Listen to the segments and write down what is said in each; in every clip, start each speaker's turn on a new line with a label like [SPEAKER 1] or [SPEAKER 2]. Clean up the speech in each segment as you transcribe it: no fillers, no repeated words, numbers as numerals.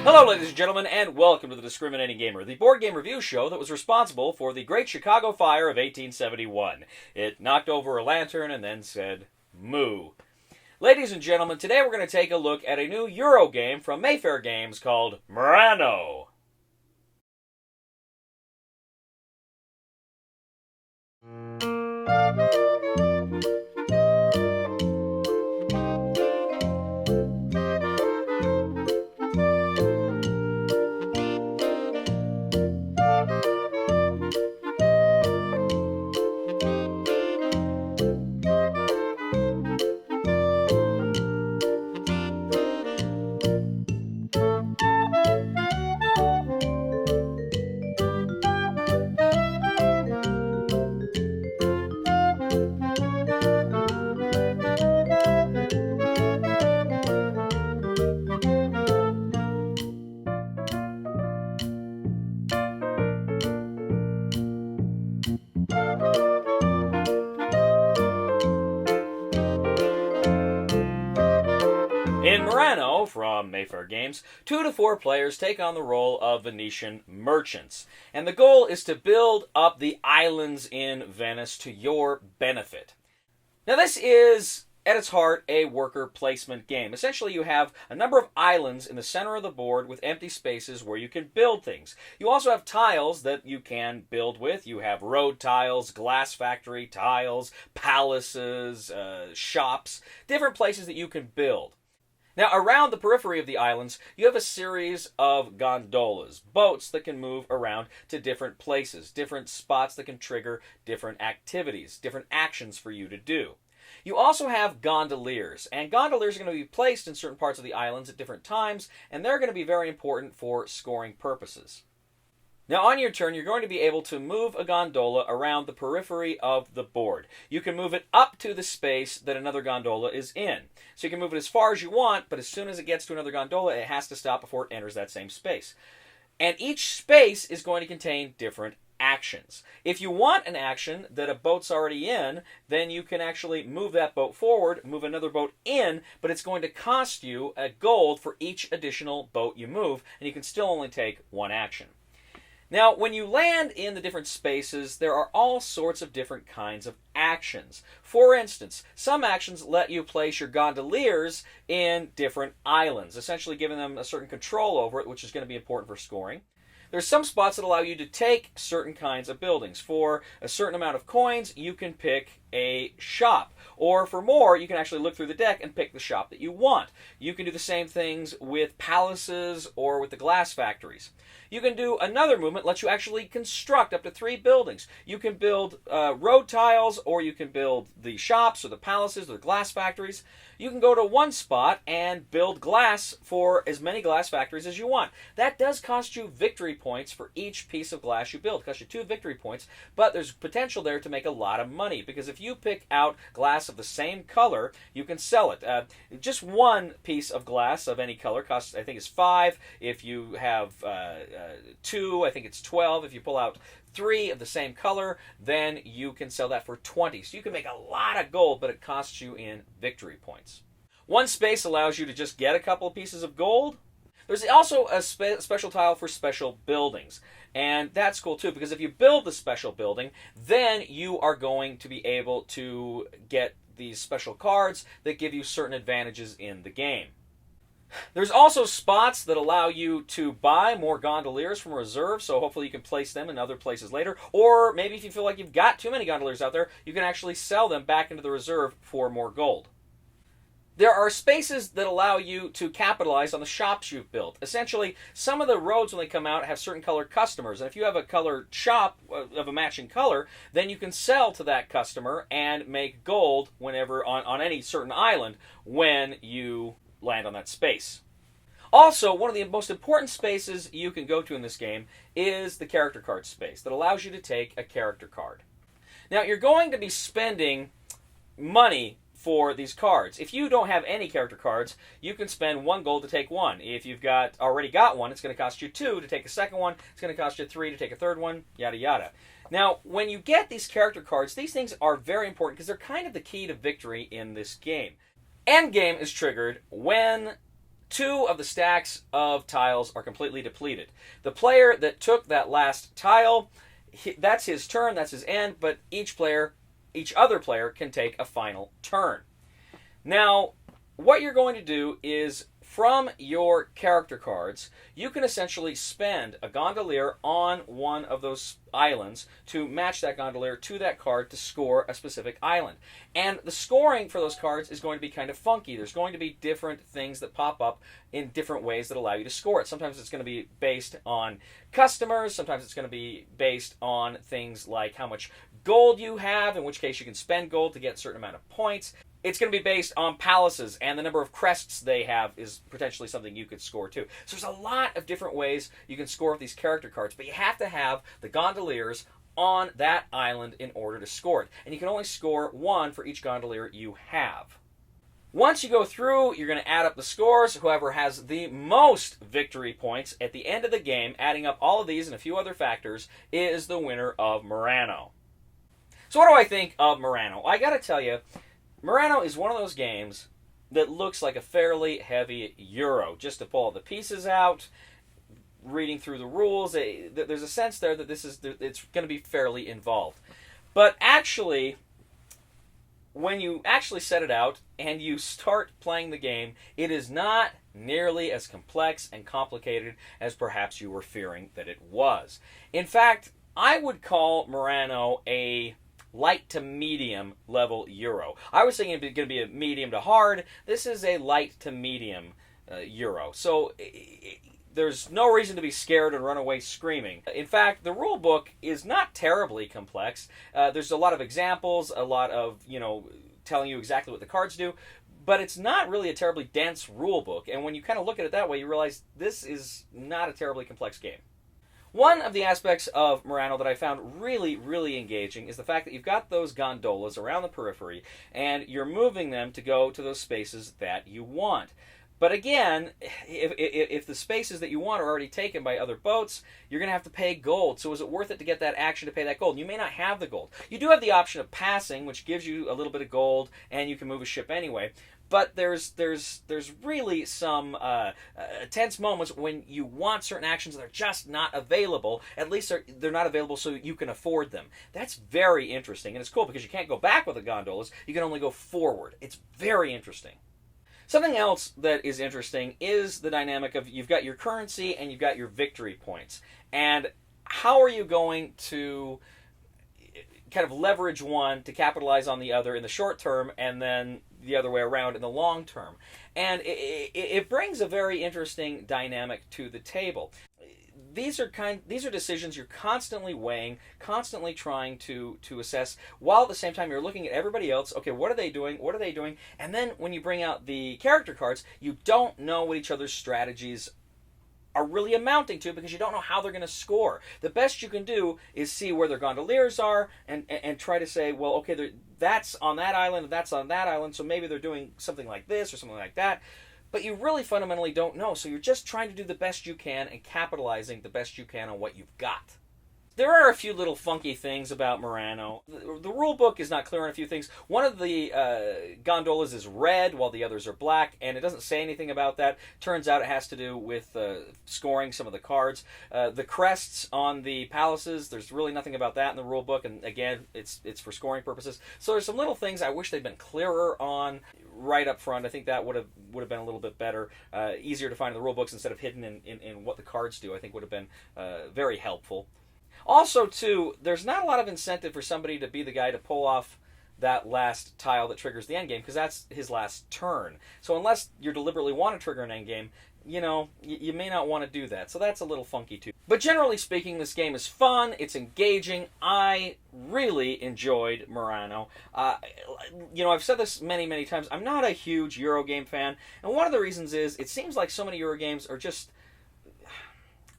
[SPEAKER 1] Hello, ladies and gentlemen, and welcome to The Discriminating Gamer, the board game review show that was responsible for the Great Chicago Fire of 1871. It knocked over a lantern and then said, moo. Ladies and gentlemen, today we're going to take a look at a new Eurogame from Mayfair Games called Murano. In Murano, from Mayfair Games, 2 to 4 players take on the role of Venetian merchants. And the goal is to build up the islands in Venice to your benefit. Now this is, at its heart, a worker placement game. Essentially, you have a number of islands in the center of the board with empty spaces where you can build things. You also have tiles that you can build with. You have road tiles, glass factory tiles, palaces, shops, different places that you can build. Now, around the periphery of the islands, you have a series of gondolas, boats that can move around to different places, different spots that can trigger different activities, different actions for you to do. You also have gondoliers, and gondoliers are going to be placed in certain parts of the islands at different times, and they're going to be very important for scoring purposes. Now, on your turn, you're going to be able to move a gondola around the periphery of the board. You can move it up to the space that another gondola is in. So you can move it as far as you want, but as soon as it gets to another gondola, it has to stop before it enters that same space. And each space is going to contain different actions. If you want an action that a boat's already in, then you can actually move that boat forward, move another boat in, but it's going to cost you a gold for each additional boat you move, and you can still only take one action. Now, when you land in the different spaces, there are all sorts of different kinds of actions. For instance, some actions let you place your gondoliers in different islands, essentially giving them a certain control over it, which is going to be important for scoring. There's some spots that allow you to take certain kinds of buildings. For a certain amount of coins, you can pick a shop. Or for more, you can actually look through the deck and pick the shop that you want. You can do the same things with palaces or with the glass factories. You can do another movement, lets you actually construct up to 3 buildings. You can build road tiles, or you can build the shops or the palaces or the glass factories. You can go to one spot and build glass for as many glass factories as you want. That does cost you victory points for each piece of glass you build. It costs you 2 victory points, but there's potential there to make a lot of money, because if you pick out glass of the same color, you can sell it. Just one piece of glass of any color costs, I think, is 5. If you have 2, I think it's 12. If you pull out 3 of the same color, then you can sell that for 20. So you can make a lot of gold, but it costs you in victory points. One space allows you to just get a couple of pieces of gold. There's also a special tile for special buildings. And that's cool too, because if you build the special building, then you are going to be able to get these special cards that give you certain advantages in the game. There's also spots that allow you to buy more gondoliers from reserve, so hopefully you can place them in other places later. Or maybe if you feel like you've got too many gondoliers out there, you can actually sell them back into the reserve for more gold. There are spaces that allow you to capitalize on the shops you've built. Essentially, some of the roads when they come out have certain colored customers, and if you have a colored shop of a matching color, then you can sell to that customer and make gold whenever on any certain island when you land on that space. Also, one of the most important spaces you can go to in this game is the character card space that allows you to take a character card. Now, you're going to be spending money for these cards. If you don't have any character cards, you can spend 1 gold to take one. If you've already got one, it's going to cost you 2 to take a second one. It's going to cost you 3 to take a third one, yada yada. Now, when you get these character cards, these things are very important because they're kind of the key to victory in this game. Endgame is triggered when 2 of the stacks of tiles are completely depleted. The player that took that last tile, that's his turn, that's his end, but each other player can take a final turn. Now, what you're going to do is, from your character cards, you can essentially spend a gondolier on one of those islands to match that gondolier to that card to score a specific island. And the scoring for those cards is going to be kind of funky. There's going to be different things that pop up in different ways that allow you to score it. Sometimes it's going to be based on customers. Sometimes it's going to be based on things like how much gold you have, in which case you can spend gold to get a certain amount of points. It's going to be based on palaces, and the number of crests they have is potentially something you could score too. So there's a lot of different ways you can score with these character cards, but you have to have the gondoliers on that island in order to score it. And you can only score 1 for each gondolier you have. Once you go through, you're going to add up the scores. Whoever has the most victory points at the end of the game, adding up all of these and a few other factors, is the winner of Murano. So what do I think of Murano? I got to tell you, Murano is one of those games that looks like a fairly heavy Euro. Just to pull all the pieces out, reading through the rules, there's a sense there that it's going to be fairly involved. But actually, when you actually set it out and you start playing the game, it is not nearly as complex and complicated as perhaps you were fearing that it was. In fact, I would call Murano a light to medium level Euro. I was thinking it was going to be a medium to hard. This is a light to medium Euro. So there's no reason to be scared and run away screaming. In fact, the rule book is not terribly complex. There's a lot of examples, a lot of, telling you exactly what the cards do, but it's not really a terribly dense rule book. And when you kind of look at it that way, you realize this is not a terribly complex game. One of the aspects of Murano that I found really, really engaging is the fact that you've got those gondolas around the periphery, and you're moving them to go to those spaces that you want. But again, if the spaces that you want are already taken by other boats, you're going to have to pay gold. So is it worth it to get that action to pay that gold? You may not have the gold. You do have the option of passing, which gives you a little bit of gold, and you can move a ship anyway. But there's really some tense moments when you want certain actions that are just not available. At least they're not available so you can afford them. That's very interesting, and it's cool because you can't go back with the gondolas. You can only go forward. It's very interesting. Something else that is interesting is the dynamic of you've got your currency and you've got your victory points. And how are you going to kind of leverage one to capitalize on the other in the short term, and then the other way around in the long term? And it brings a very interesting dynamic to the table. These are decisions you're constantly weighing, constantly trying to assess, while at the same time you're looking at everybody else. Okay, what are they doing? What are they doing? And then when you bring out the character cards, you don't know what each other's strategies are really amounting to, because you don't know how they're going to score. The best you can do is see where their gondoliers are and try to say, well, okay, that's on that island, and that's on that island, so maybe they're doing something like this or something like that. But you really fundamentally don't know, so you're just trying to do the best you can and capitalizing the best you can on what you've got. There are a few little funky things about Murano. The rule book is not clear on a few things. One of the gondolas is red while the others are black, and it doesn't say anything about that. Turns out it has to do with scoring some of the cards. The crests on the palaces, there's really nothing about that in the rule book, and again, it's for scoring purposes. So there's some little things I wish they'd been clearer on right up front. I think that would have been a little bit better, easier to find in the rule books instead of hidden in what the cards do. I think would have been very helpful. Also, too, there's not a lot of incentive for somebody to be the guy to pull off that last tile that triggers the endgame, because that's his last turn. So unless you deliberately want to trigger an endgame, you may not want to do that. So that's a little funky, too. But generally speaking, this game is fun. It's engaging. I really enjoyed Murano. I've said this many, many times. I'm not a huge Eurogame fan. And one of the reasons is it seems like so many Eurogames are just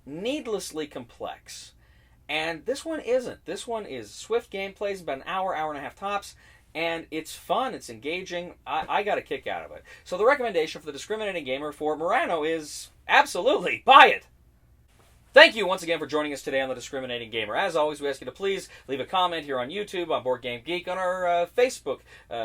[SPEAKER 1] needlessly complex. And this one isn't. This one is swift gameplay, about an hour and a half tops, and it's fun, it's engaging. I got a kick out of it. So the recommendation for the discriminating gamer for Murano is absolutely buy it! Thank you once again for joining us today on The Discriminating Gamer. As always, we ask you to please leave a comment here on YouTube, on Board Game Geek, on our Facebook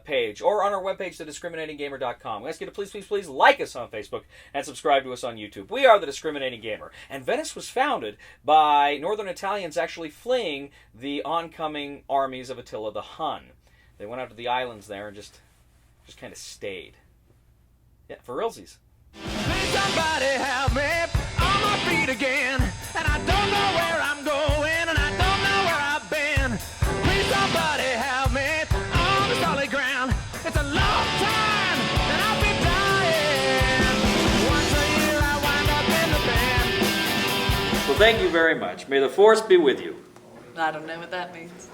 [SPEAKER 1] page, or on our webpage, thediscriminatinggamer.com. We ask you to please like us on Facebook and subscribe to us on YouTube. We are The Discriminating Gamer, and Venice was founded by Northern Italians actually fleeing the oncoming armies of Attila the Hun. They went out to the islands there and just kind of stayed. Yeah, for realsies.
[SPEAKER 2] Please somebody help me on my feet again, and I don't know where I'm going, and I don't know where I've been. Please somebody help me on the solid ground. It's a long time, and I've been dying. Once a year I wind up in the band.
[SPEAKER 1] Well, thank you very much. May the force be with you.
[SPEAKER 3] I don't know what that means.